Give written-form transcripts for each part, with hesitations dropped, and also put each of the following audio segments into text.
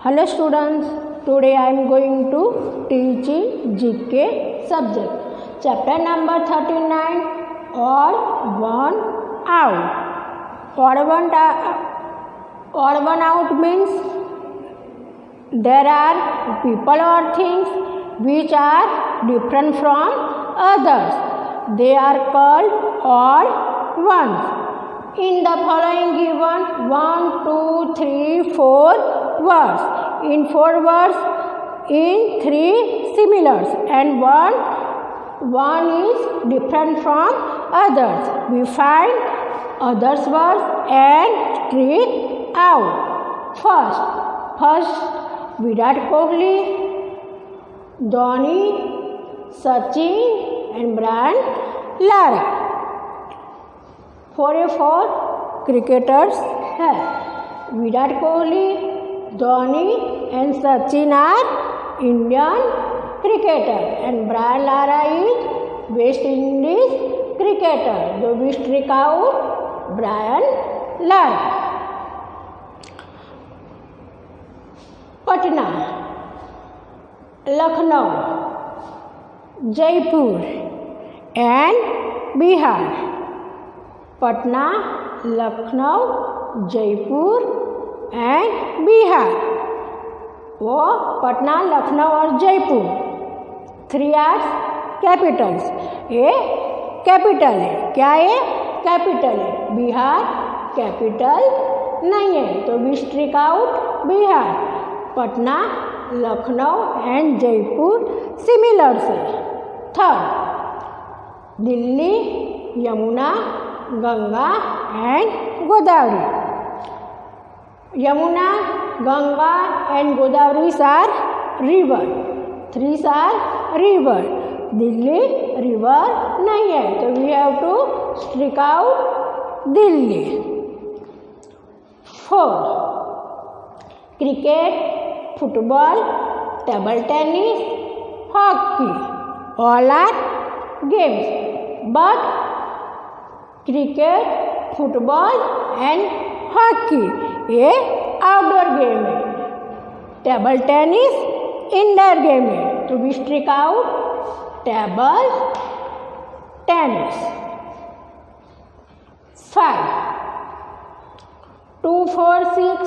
Hello students, today I am going to teach in GK subject. Chapter number 39, Odd One Out. Odd one out means there are people or things which are different from others. They are called odd ones. In the following given 1, 2, 3, 4 words. In 4 words, in 3 similars and one is different from others. We find others words and streak out. First Virat Kohli, Dhoni, Sachin and Brian Lara. 4 cricketers हैं. Virat Kohli, Dhoni and Sachin are Indian cricketer and Brian Lara is West Indies cricketer. So we streak out Brian Lara. Patna, Lucknow, Jaipur and Bihar. Patna, Lucknow, Jaipur and Bihar. वो पटना, लखनऊ और Jaipur 3 are Capitals. ये capital है. क्या है? Capital है. Bihar capital नहीं है, तो we strike out Bihar. Patna, Lucknow and Jaipur similar से. Third, Delhi, Yamuna, Ganga and Godavari. Yamuna, Ganga and Godavari are river. 3 are river. Delhi river नहीं है, तो we have to strike out Delhi. 4, cricket, football, table tennis, hockey all are games. But cricket, football and hockey ये outdoor game है. Table tennis indoor game है, तो we strike out table tennis. 5, 2, 4, 6,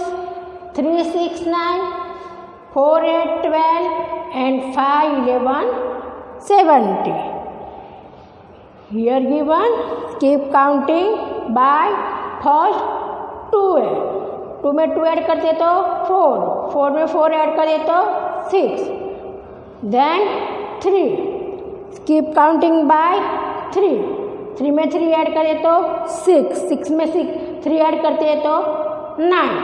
3, 6, 9, 4, 8, 12 and 5, 11, 70. Here given, keep counting by first 2 है. 2 में 2 add करते तो 4, 4 में 4 add करे तो 6, then 3. Keep counting by 3. 3 में 3 ऐड करे तो 6, 6 में 3 ऐड करते तो 9.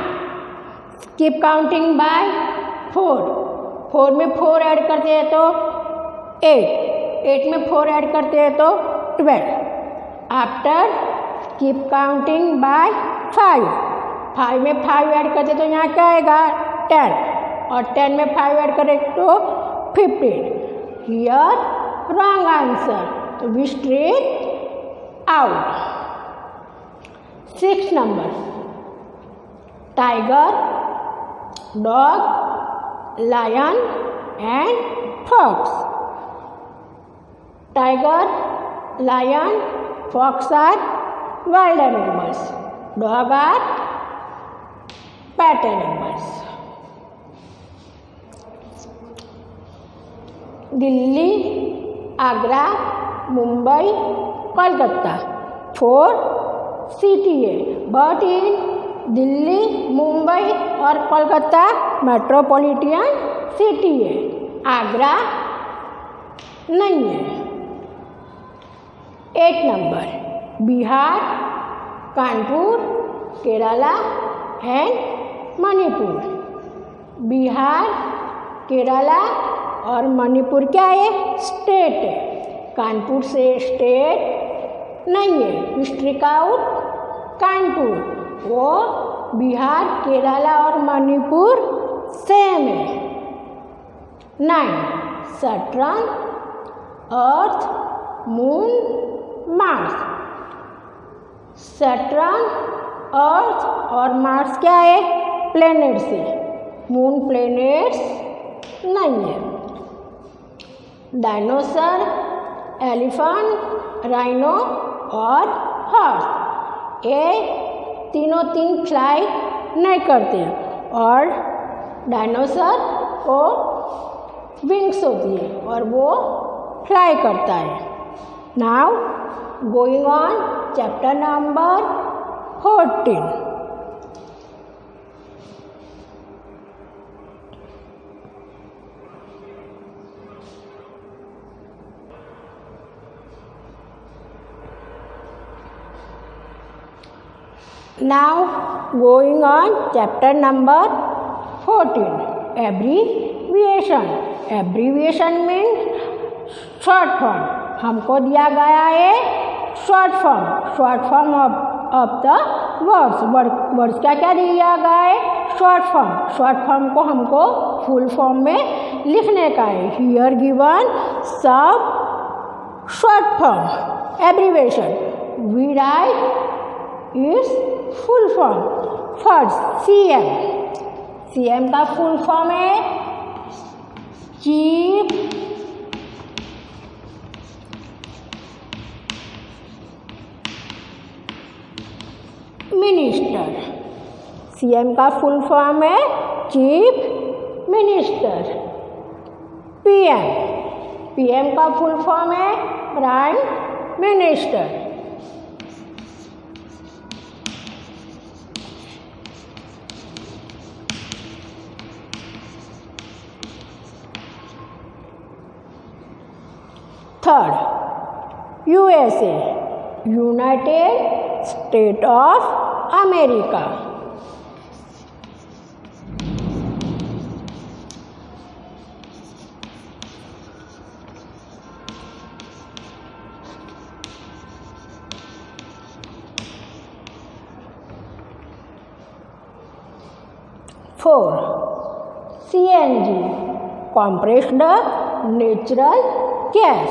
Keep counting by 4. 4 में 4 ऐड करते हैं तो 8, 8 में 4 ऐड करते हैं तो 12. After keep counting bye 5. 5 में 5 ऐड करते तो यहाँ क्या आएगा? 10 और 10 में 5 ऐड करें तो 15. हियर रॉन्ग आंसर, तो we strike out. 6 number, tiger, dog, lion and fox. Tiger, lion, fox are wild animals. Dog are pet animals. Delhi, Agra, Mumbai, Kolkata 4 city है. बट इन दिल्ली, मुंबई और कोलकाता मेट्रोपॉलिटन सिटी है. आगरा नहीं है. 8 नंबर, बिहार, कानपुर, केरला एंड मणिपुर. बिहार, केरला और मणिपुर क्या है? स्टेट है. कानपुर से स्टेट नहीं है, स्ट्रिक आउट कानपुर. वो बिहार, केरला और मणिपुर सेम है. 9, सैटर्न, अर्थ, मून, मार्स. सैटर्न, अर्थ और मार्स क्या है? प्लेनेट्स है. मून प्लैनेट्स नहीं है। डायनासोर, एलिफेंट, राइनो और हॉर्स ये तीनों फ्लाई नहीं करते और डायनासोर को विंग्स होती है और वो फ्लाई करता है। Now going on chapter number 14। Now going on chapter number 14. Abbreviation. Abbreviation means short form. हमको दिया गया है short form. Short form of the words. Words क्या क्या दिया गया है? Short form. Short form को हमको full form में लिखने का है. Here given some short form abbreviation. We write its full form. First, CM. CM का full form है Chief Minister. CM का full form है Chief Minister. PM. PM का full form है Prime Minister. Third, USA, United States of America. Four, CNG, compressed natural gas.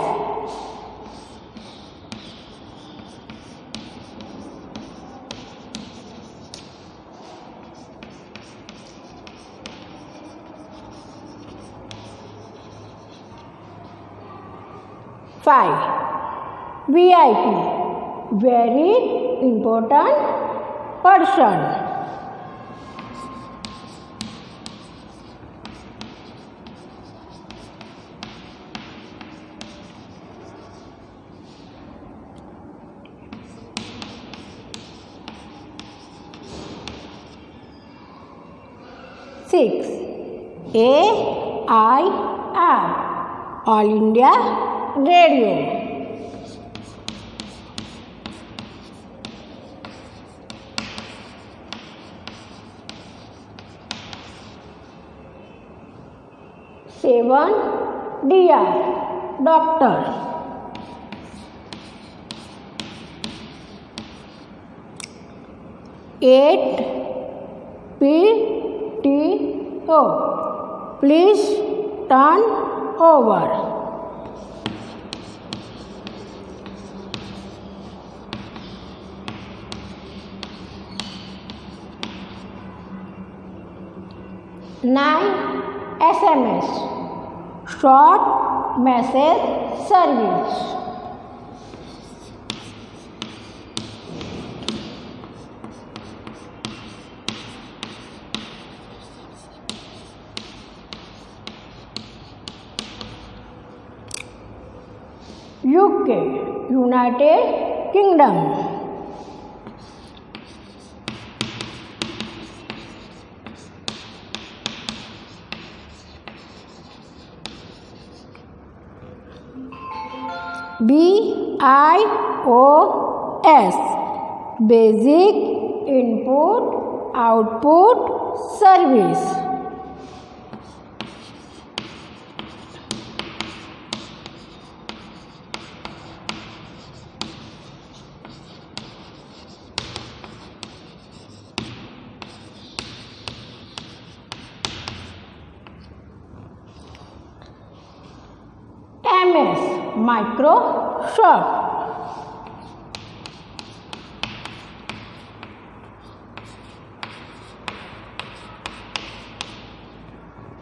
Five, VIP, very important person. Six, AIR, All India Radio. Seven, DR, Doctor. Eight, PTO, please turn over. Nine, SMS, short message service. UK, United Kingdom. BIOS, Basic Input Output Service. MS, Microsoft.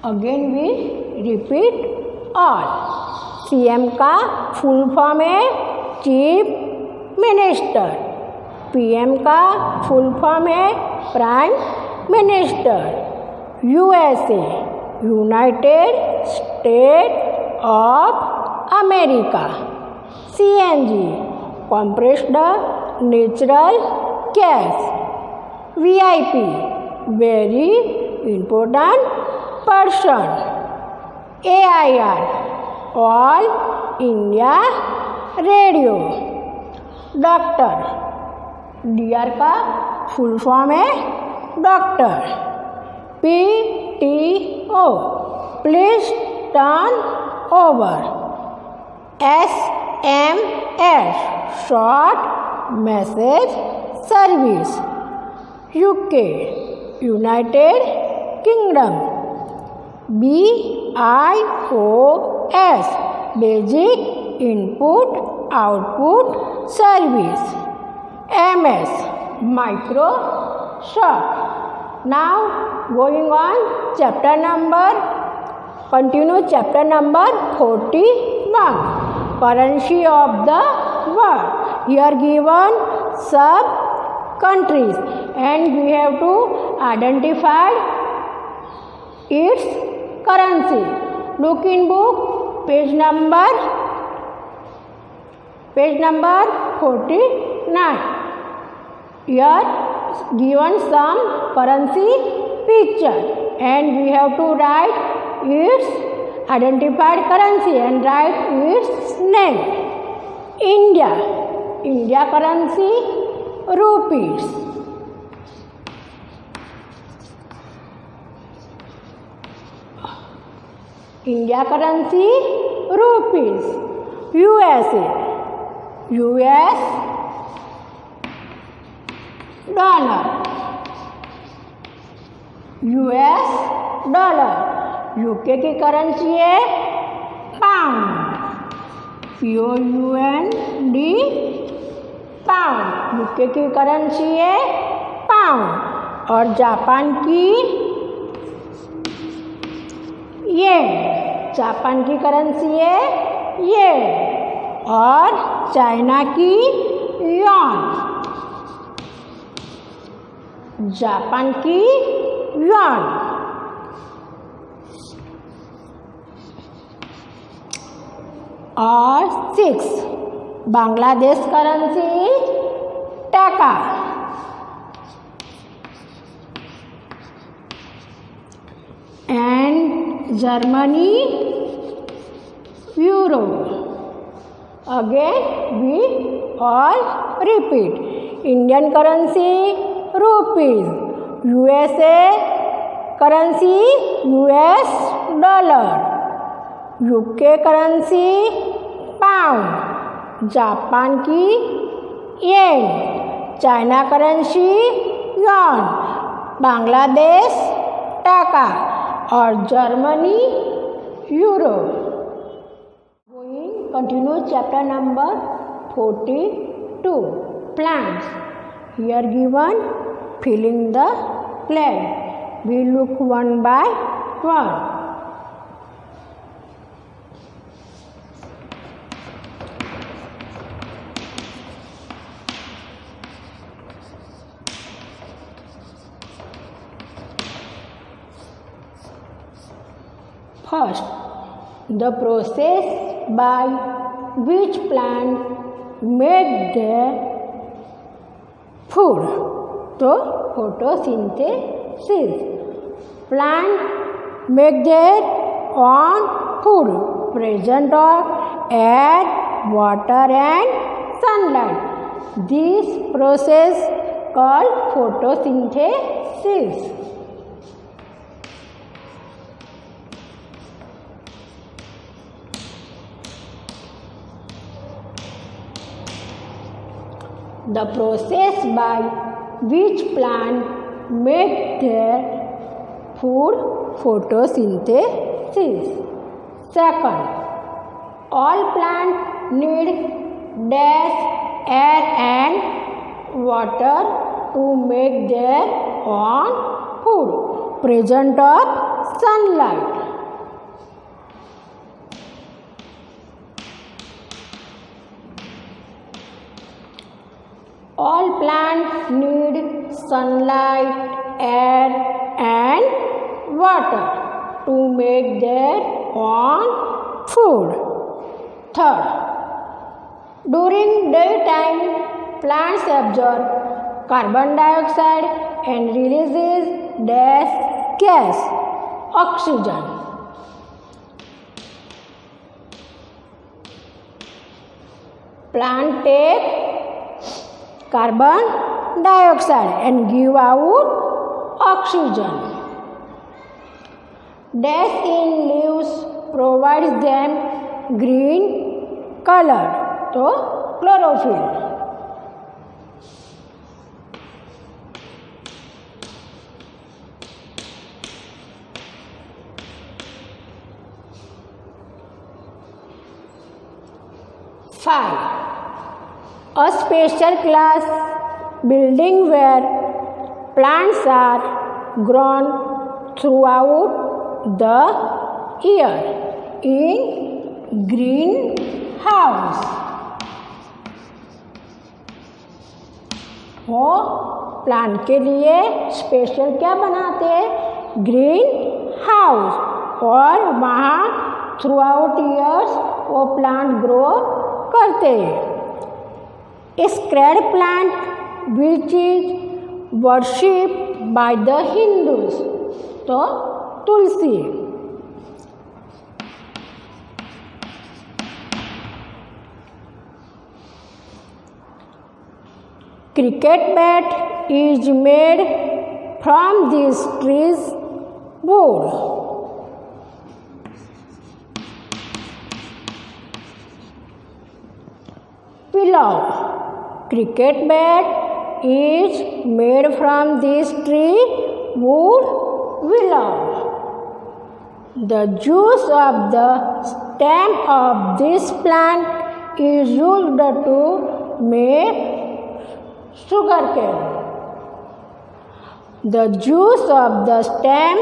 Again we repeat all. CM का full form है chief minister. PM का full form है prime minister. USA United State of America. CNG compressed natural gas. VIP very important person. AIR all India radio. Doctor, DR का full form है doctor. PTO please turn over. SMS short message service. UK United Kingdom. BIOS basic input output service. MS Microsoft। Now going on continue chapter number 41, currency of the world. Here given sub countries and we have to identify its currency. Look in book page number 49. Here given some currency picture and we have to write its identified currency and write its name. India currency rupees. India currency rupees. USA US dollar। US dollar. UK की currency है pound. POUND pound. UK की currency है pound. और Japan की येन। Japan की currency है येन। और China की युआन। जापान की युआन। और 6 Bangladesh currency taka. And Germany euro. Again we all repeat. Indian currency rupees. USA currency US dollar. UK currency pound. Japan की yen. China currency yuan. Bangladesh taka और Germany euro. Going continue chapter number 42 plants. Here given filling the blank. We look one by one. First, the process by which plant make their food. तो photosynthesis. Plant make their own food present of air, water and sunlight. This process called photosynthesis. The process by which plant make their food photosynthesis. Second, all plants need dash air and water to make their own food. Present of sunlight. All plants need sunlight, air and water to make their own food. Third, during daytime, plants absorb carbon dioxide and releases gas, oxygen. Plant take carbon dioxide and give out oxygen. Dash in leaves provides them green color, so chlorophyll. Five, a special class building where plants are grown throughout the year in greenhouse. वो plant के लिए special क्या बनाते हैं? Green house, और वहाँ through out years वो plant grow करते हैं. A sacred plant which is worshipped by the Hindus, तो तुलसी. Cricket bat is made from this tree's wood. Pillow. Cricket bat is made from this tree wood willow. The juice of the stem of this plant is used to make sugarcane. The juice of the stem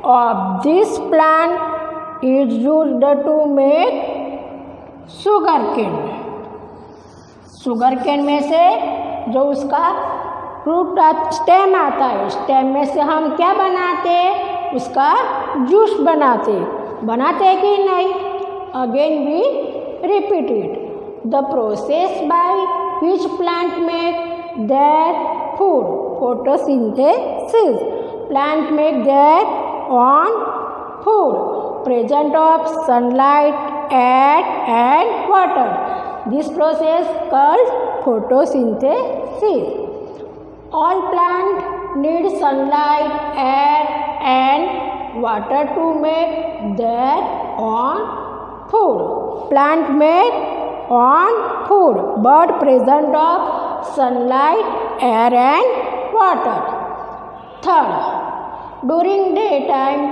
of this plant is used to make sugarcane. Sugarcane में से जो उसका fruit stem आता है, stem में से हम क्या बनाते हैं? उसका जूस बनाते कि नहीं? Again we repeat it. The process by which plant make their food, photosynthesis. Plant make their own food, present of sunlight, air and water. This process called photosynthesis. All plants need sunlight, air and water to make their own food. Plant make own food but present of sunlight, air and water. Third, during daytime,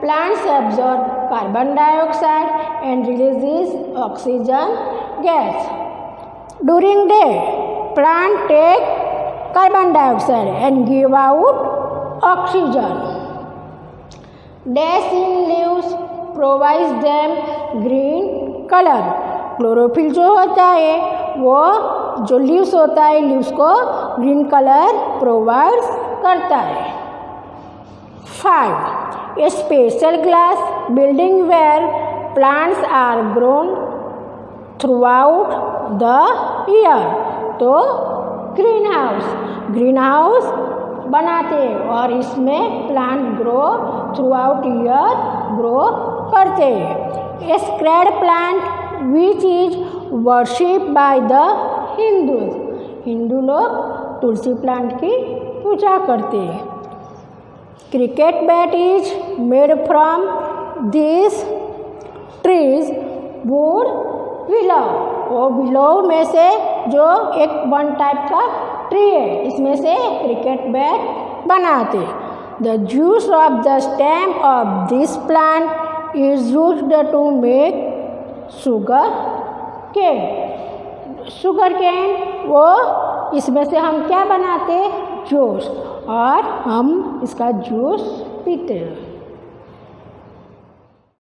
plants absorb carbon dioxide and releases oxygen gas. During day, plants take carbon dioxide and give out oxygen. Dash in leaves provides them green color. Chlorophyll जो होता है वो जो leaves होता है, leaves को green colour provide करता है. 5. A special glass building where plants are grown throughout the year. तो ग्रीन हाउस बनाते हैं और इसमें plant grow throughout year grow करते हैं. A sacred plant which is worship by the Hindus. Hindu लोग तुलसी प्लांट की पूजा करते हैं. Cricket bat is made from this trees wood willow. वो विलो में से जो एक वन टाइप का ट्री है, इसमें से क्रिकेट बैट बनाते. The juice of the stem of this plant is used to make sugar cane. वो इसमें से हम क्या बनाते? जूस, और हम इसका जूस पीते हैं.